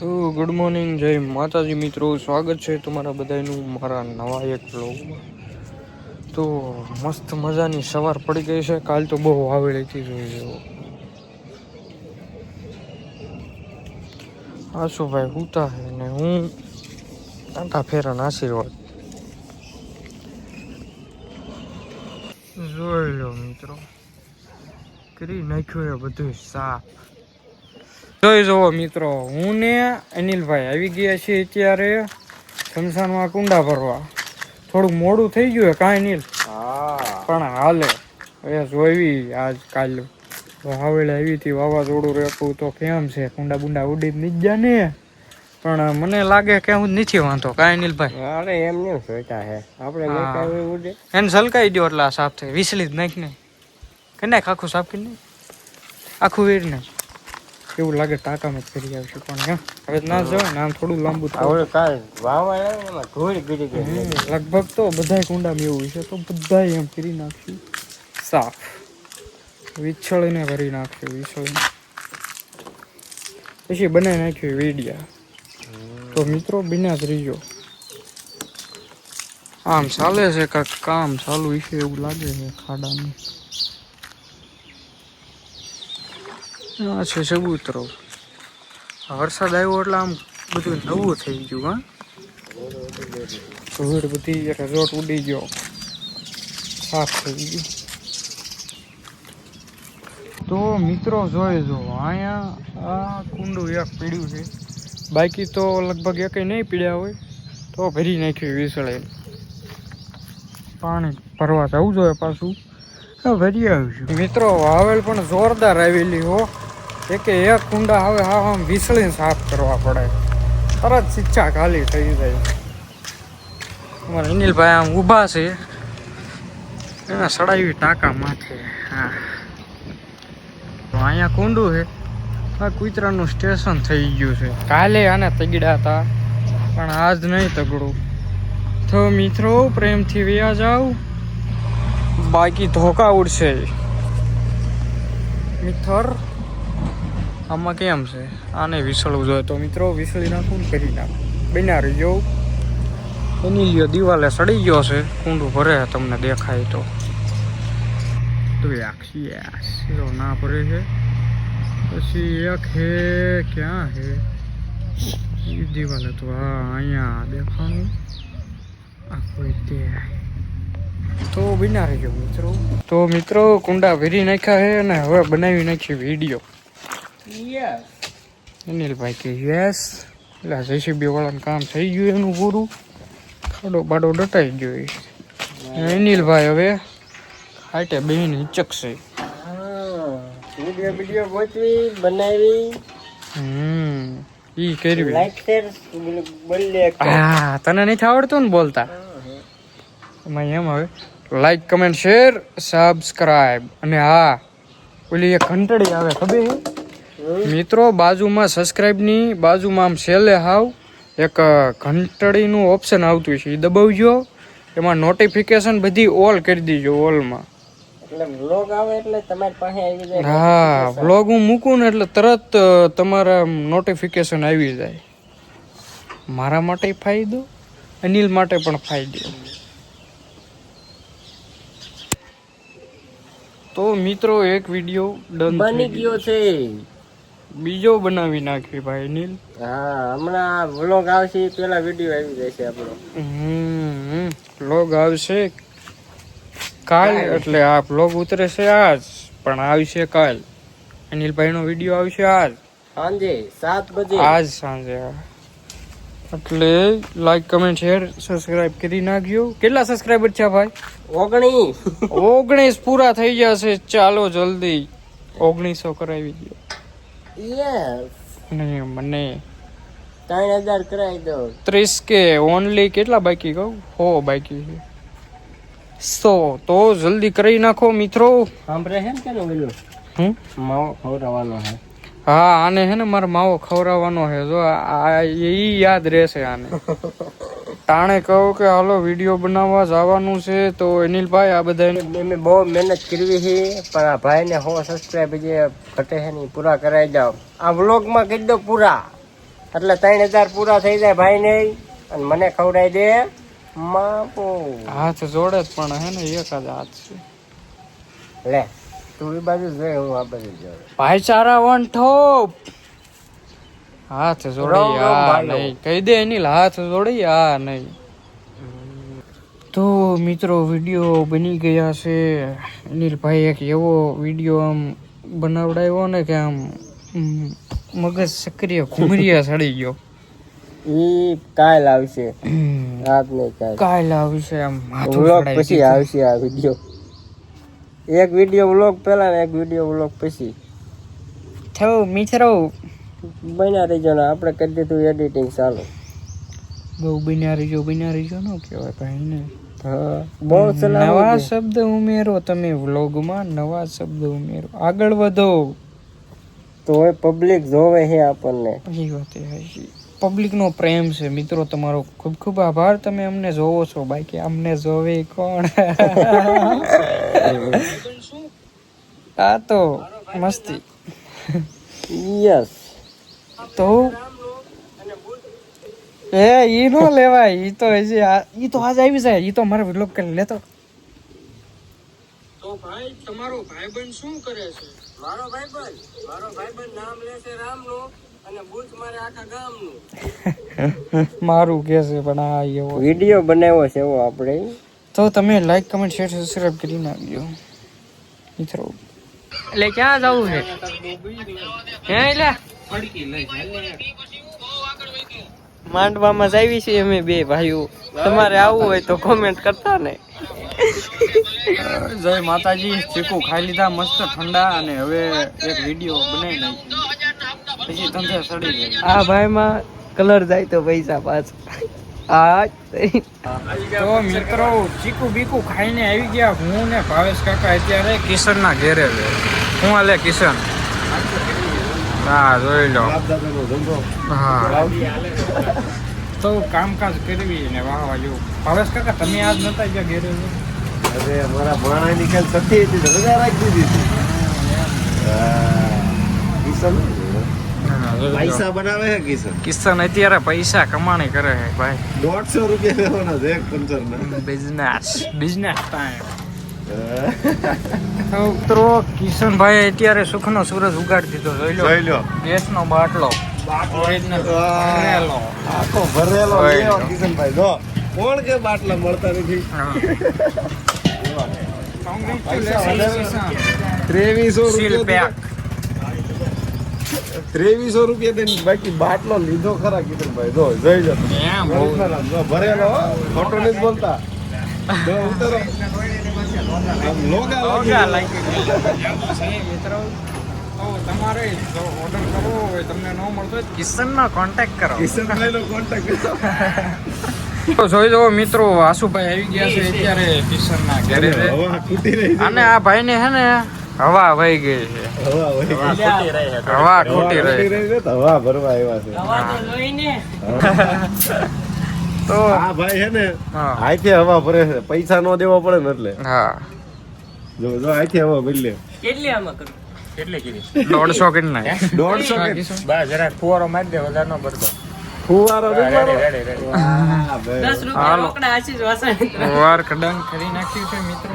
તો good morning, જય માતાજી મિત્રો. સ્વાગત છે તમારા બધાનું મારા નવા એક વ્લોગમાં. તો મસ્ત મજાની સવાર પડી ગઈ છે. કાલ તો બહુ વાવેળી હતી જોઈએ. આશુભાઈ ઉતા છે ને હું આંટા ફેરાના આશીર્વાદ જોઈ લો મિત્રો. કરી નાખ્યું એ બધું સાફ. જોઈ જુઓ મિત્રો, હું ને અનિલભાઈ આવી ગયા છીએ અત્યારે શમશાનમાં કુંડા ભરવા. થોડુંક મોડું થઈ ગયું કાંઈ નહીં, પણ હાલે. હવે જોઈ આજ કાલ વાવેલા આવી હતી, વાવાઝોડું રેપું તો કેમ છે, કુંડા બુંડા ઉડી જ ગયા ને. પણ મને લાગે કે હું નથી વાંધો. કાંઈ અનિલભાઈ? અરે એમ નહીં સોચા હે આપણે ઉડે એને સલકાઈ દો એટલે આ સાફ થાય. વિસલી જ નાખ ને, કે નાખ આખું સાફ કરી નાખ, આખું વેર નાખ. એવું લાગે ટાંકામાં જ કરી આવશું, પણ હવે ના જવાય ને, આમ થોડું લાંબુ હવે કાલ વાવા ધૂળ ગીરી ગઈ. લગભગ તો બધા કુંડામાં એવું છે, તો બધા એમ કરી નાખશું સાફ. વિછળીને કરી નાખ્યું, વિછળીને પછી બનાવી નાખ્યું વીડિયા. તો મિત્રો બિના જ રહીજો. આમ ચાલે છે કાંક કામ ચાલુ છે એવું લાગે છે ખાડાનું. આ છે ચબૂતરો. વરસાદ આવ્યો એટલે આમ બધું નવું થઈ ગયું. હા, ધૂળ બધી રજોટ ઉડી ગયો, સાફ થઈ ગયું. તો મિત્રો જોઈ જો, અહીંયા આ કુંડું એક પીડ્યું છે, બાકી તો લગભગ એકેય નહીં પીડ્યા હોય. તો ભરી નાખ્યું વિસળે. પાણી ભરવા જવું જોઈએ પાછું, ભરી આવીશું મિત્રો. વાવેલ પણ જોરદાર આવેલી હો. એક કુંડા હવે હા આમ વિસળીને સાફ કરવા પડે, તરત શિક્ષા ખાલી થઈ જાય. અમારા અનિલભાઈ આમ ઊભા છે, એના સડાવી ટાંકા માથે. હા, અહીંયા કુંડું છે. આ કૂતરાનું સ્ટેશન થઈ ગયું છે. કાલે આને તગડ્યા હતા, પણ આજ નહીં તગડું. તો મિત્રો પ્રેમથી વ્યા જાવ, બાકી ધોકા ઉડશે. મિત્ર આમાં કેમ છે, આને વિસળવું જોઈએ. તો મિત્રો વિસળી નાખું, કરી નાખું, બના રહી જાઉં. એની લ્યો દિવાલે સડી ગયો છે, કુંડું ભરે તમને દેખાય તો ના ભરે છે. પછી એક હે, ક્યાં હે એ દિવાલે? તો હા, અહીંયા દેખાનું. આ કોઈ તે તો બના રહી ગયો મિત્રો. તો મિત્રો કુંડા ભરી નાખ્યા છે અને હવે બનાવી નાખી વિડીયો. અનિલભાઈ કે યસ. એટલે જેસીબી વાળાનું કામ થઈ ગયું એનું પૂરું. ખાડો બાડો ડટાઈ ગયો. અનિલભાઈ હવે હાટે બેન હિચકશે. વિડિયો ગોઠવી બનાવી ઈ કરવી. લાઈક શેર બોલે. હા, તને નથી આવડતું ને બોલતા? એમાં એમ હવે લાઈક કમેન્ટ શેર સબસ્ક્રાઇબ. અને હા, ઓલી એક ઘંટડી આવે ખબર છે મિત્રો? બાજુમાં સબસ્ક્રાઇબની બાજુમાં આમ છેલ્લે હાવ એક ઘંટડીનું ઓપ્શન આવતું છે, એ દબાવજો. એમાં નોટિફિકેશન બધી ઓલ કરી દીજો, ઓલમાં. એટલે વ્લોગ આવે એટલે તમારી પાસે આવી જાય. હા, વ્લોગ હું મૂકું ને એટલે તરત તમારા નોટિફિકેશન આવી જાય. મારા માટે ફાયદો, અનિલ માટે પણ ફાયદો. તો મિત્રો એક વિડીયો ડન બની ગયો છે, બીજો બનાવી નાખ્યો ભાઈ અનિલ. હા, હમણાં વ્લોગ આવશે, પેલા વિડીયો આવી જશે આપણો. વ્લોગ આવશે કાલ, એટલે આ વ્લોગ ઉતરે છે આજ, પણ આવશે કાલ. અનિલભાઈ નો વિડીયો આવશે આજ સાંજે 7 વાગે. આજ સાંજે. એટલે લાઈક કમેન્ટ શેર સબસ્ક્રાઇબ કરી નાખજો. કેટલા સબસ્ક્રાઇબર છે ભાઈ? 19 પૂરા થઈ જશે. ચાલો જલ્દી 1900 કરાવી દો. યસ, નહીં મને 3000 કરાવી દો. 30K only. કેટલા બાકી કહું? 100 બાકી છે. 100 તો જલ્દી કરી નાખો મિત્રો. સાંભળે છે ને કે ઓલું માવો ખવડાવવાનો છે. હા, આને હે ને મારે માવો ખવડાવવાનો છે. જો એ યાદ રહેશે આને. ટાણે કહું કે હાલો વિડીયો બનાવવા જવાનું છે, તો અનિલભાઈ આ બધા મેં બહુ મહેનત કરવી છે, પણ આ ભાઈને 100 સબસ્ક્રાઇબ જે ઘટે છે ને પૂરા કરાવી જાઓ. આ વ્લોગમાં કહી દો પૂરા. એટલે 3000 પૂરા થઈ જાય ભાઈ ને અને મને ખવડાવી દે માપો. હાથ જોડે જ પણ હે ને એક જ હાથ છે. લે તું એ બાજુ જોઈ, હું આ બાજુ જોઈ. ભાઈચારા વન ઠોપ. હાથ જોડી રોમ રોમ આ ભાઈઓ. નહીં કહી દે અનિલ, હાથ જોડી આ નહીં. તો મિત્રો વિડીયો બની ગયા છે. અનિલભાઈ એક એવો વિડીયો આમ બનાવડાવ્યો ને કે આમ મગજ સક્રિય ઘુમરિયા સડી ગયો. ઈ કાલ આવશે, રાત નહીં કાલ. કાલ આવશે આમ માથું વ્લોગ ફડાઈ પછી દીધું. આવશે આ વિડીયો. એક વિડીયો વ્લોગ પહેલા ને એક વિડીયો વ્લોગ પછી. તો મિત્રો બન્યા રહીજો ને આપણે કરી દીધું એડિટિંગ ચાલુ. બહુ બન્યા રહીજો ન કહેવાય ભાઈ ને. હા બહુ નવા ચલાવો. શબ્દ ઉમેરો તમે વ્લોગમાં, નવા શબ્દ ઉમેરો, આગળ વધો. તો હોય પબ્લિક જોવે છે આપણને. એ વાત એ હાચી. પબ્લિકનો પ્રેમ છે મિત્રો, તમારો ખૂબ ખૂબ આભાર. તમે અમને જોવો છો, બાકી અમને જોવે કોણ? આ તો મસ્તી. યસ. તો ઈ નો લેવાય, ઈ તો હજી ઈ તો આજ આવી જાય. ઈ તો મારો વ્લોગ કરી લેતો. તો ભાઈ તમારો ભાઈબંધ શું કરે છે? મારો ભાઈબંધ નામ લેશે રામનું અને બૂચ મારે આખા ગામનું. મારું કે છે પણ આ એવો વિડીયો બનાવ્યો છે એવો આપણે. તો તમે લાઈક કમેન્ટ શેર સબસ્ક્રાઇબ કરી નાખજો મિત્રો. એટલે ક્યાં જવું છે? હે એટલે માંડવામાં જ આવી છીએ અમે બે ભાઈઓ. તમારે આવવું હોય તો કોમેન્ટ કરતા ને. જય માતાજી. ચીકુ ખાઈ લીધા મસ્ત ઠંડા અને હવે એક વિડીયો બનાવી નાખ્યો પછી ધંધે સડી ગઈ. આ ભાઈમાં કલર જાય તો પૈસા પાછા. તો મિત્રો ચીકુ બીકુ ખાઈને આવી ગયા. હું ને ભાવેશ કાકા અત્યારે કિશન ના ઘેરે છે. હું હાલે કિશન? હા જોઈ લો. હા તો કામકાજ કરવી ને વાહવા જેવું. ભાવેશ કાકા તમે આજ નતા ગયા ઘેરે? અરે મારા ભાણા ની કાલ સતી હતી તો રજા રાખી દીધી. કિશન પૈસા બનાવે છે. કિશન અત્યારે પૈસા કમાણી કરે છે ભાઈ. 150 રૂપિયા લેવાના છે એક પંચર ના. Business time. મિત્રો કિશનભાઈ અત્યારે સુખનો સૂરજ ઉગાડી દીધો. જોઈ લો ગેસનો બાટલો ઓરિજિનલ ભરેલો. આખો ભરેલો જોઈ લેવો લો. કિશનભાઈ. જો કોણ કે બાટલા મળતા નથી. પૈસા વધારે. 2300 રૂપિયા 2300 રૂપિયા દઈને બાકી બાટલો લીધો ખરા કિશનભાઈ. જો જોઈ લો તમે. જો ભરેલો હો. ખોટો નથી બોલતા. જો ઉતરો. આમ લોગા લાગી. તમારે ઓર્ડર કરવો હોય, તમને ન મળતો હોય કિશનનો કોન્ટેક્ટ કરો. કિશનભાઈ નો કોન્ટેક્ટ. તો જોઈ દો મિત્રો, આશુભાઈ આવી ગયા છે અત્યારે કિશનના ઘરે છે. હવા ખૂટી રહી છે. અને આ ભાઈને હે ને હવા વહી ગઈ છે. હવા વહી ગઈ. હવા ખૂટી રહી. છે તો હવા ભરવા આવ્યા છે. તો આ ભાઈ છે ને હા. આથી હવા ભરે છે. પૈસા નો દેવા પડે ને એટલે. હા જો જો આથી હવા ભરી લે. 150 કેટલા? 150 કે ફુવારો હાલો વાર કડંગ કરી નાખ્યું છે મિત્રો.